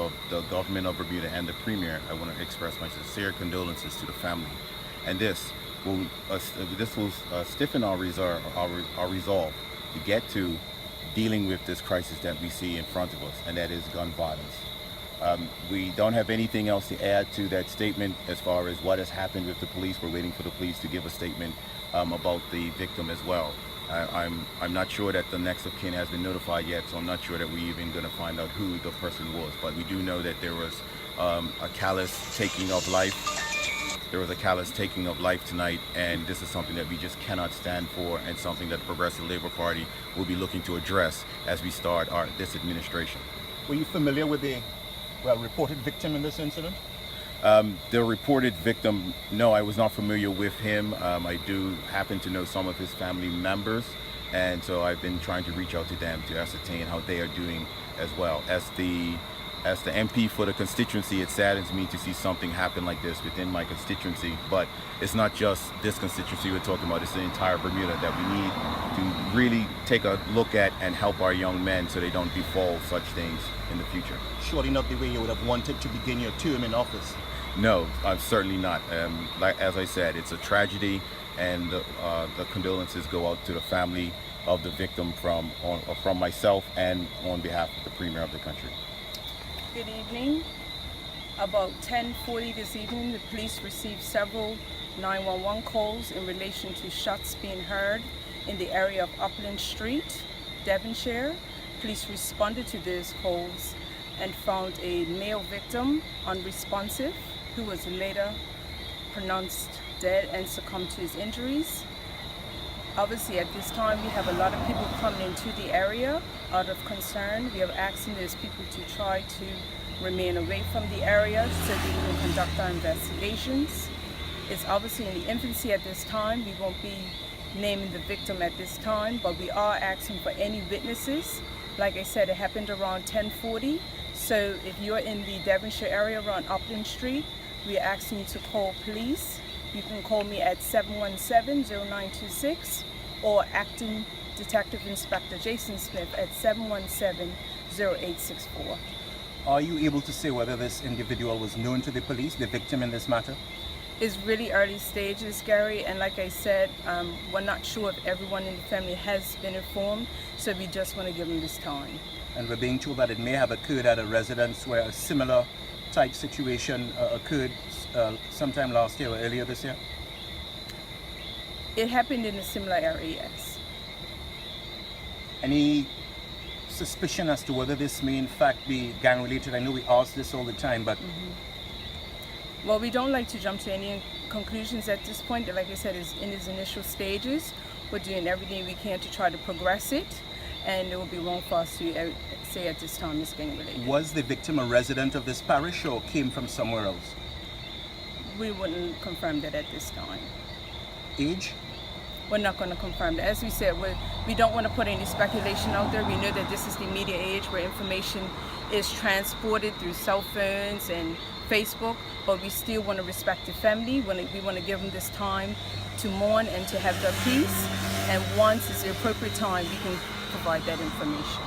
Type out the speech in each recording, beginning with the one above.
of the government of Bermuda and the Premier, I want to express my sincere condolences to the family. And this will stiffen our resolve to get to dealing with this crisis that we see in front of us, and that is gun violence. We don't have anything else to add to that statement as far as what has happened with the police. We're waiting for the police to give a statement about the victim as well. I'm not sure that the next of kin has been notified yet, so I'm not sure that we're even going to find out who the person was. But we do know that there was a callous taking of life. There was a callous taking of life tonight, and this is something that we just cannot stand for, and something that the Progressive Labour Party will be looking to address as we start this administration. Were you familiar with the reported victim in this incident? The reported victim, no, I was not familiar with him. I do happen to know some of his family members, and so I've been trying to reach out to them to ascertain how they are doing as well. As the MP for the constituency, it saddens me to see something happen like this within my constituency, but it's not just this constituency we're talking about, it's the entire Bermuda that we need to really take a look at and help our young men so they don't befall such things in the future. Surely not the way you would have wanted to begin your term in office. No, I'm certainly not. As I said, it's a tragedy, and the condolences go out to the family of the victim from myself and on behalf of the Premier of the country. Good evening. About 10:40 this evening, the police received several 911 calls in relation to shots being heard in the area of Upland Street, Devonshire. Police responded to those calls and found a male victim unresponsive, who was later pronounced dead and succumbed to his injuries. Obviously, at this time, we have a lot of people coming into the area out of concern. We are asking those people to try to remain away from the area so that we can conduct our investigations. It's obviously in the infancy at this time. We won't be naming the victim at this time, but we are asking for any witnesses. Like I said, it happened around 10:40. So if you're in the Devonshire area around Upland Street, we are asking you to call police. You can call me at 717-0926 or Acting Detective Inspector Jason Smith at 717-0864. Are you able to say whether this individual was known to the police, the victim in this matter? It's really early stages, Gary, and like I said, we're not sure if everyone in the family has been informed, so we just want to give them this time. And we're being told that it may have occurred at a residence where a similar type situation occurred sometime last year or earlier this year? It happened in a similar area, yes. Any suspicion as to whether this may in fact be gang related? I know we ask this all the time, but... Well, we don't like to jump to any conclusions at this point. Like I said, it's in its initial stages. We're doing everything we can to try to progress it, and it would be wrong for us to say at this time it's gang related. Was the victim a resident of this parish or came from somewhere else? We wouldn't confirm that at this time. Age? We're not going to confirm that. As we said, we don't want to put any speculation out there. We know that this is the media age where information is transported through cell phones and Facebook, but we still want to respect the family. We want to give them this time to mourn and to have their peace. And once it's the appropriate time, we can provide that information.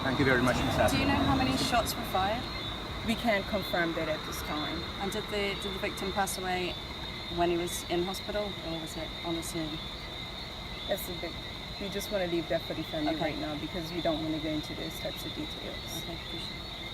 Thank you very much, Ms. Ashley. Do you know how many shots were fired? We can't confirm that at this time. And did the victim pass away when he was in hospital, or was it on the scene? We just want to leave that for the family Okay. right now because we don't want to go into those types of details. Okay, appreciate it.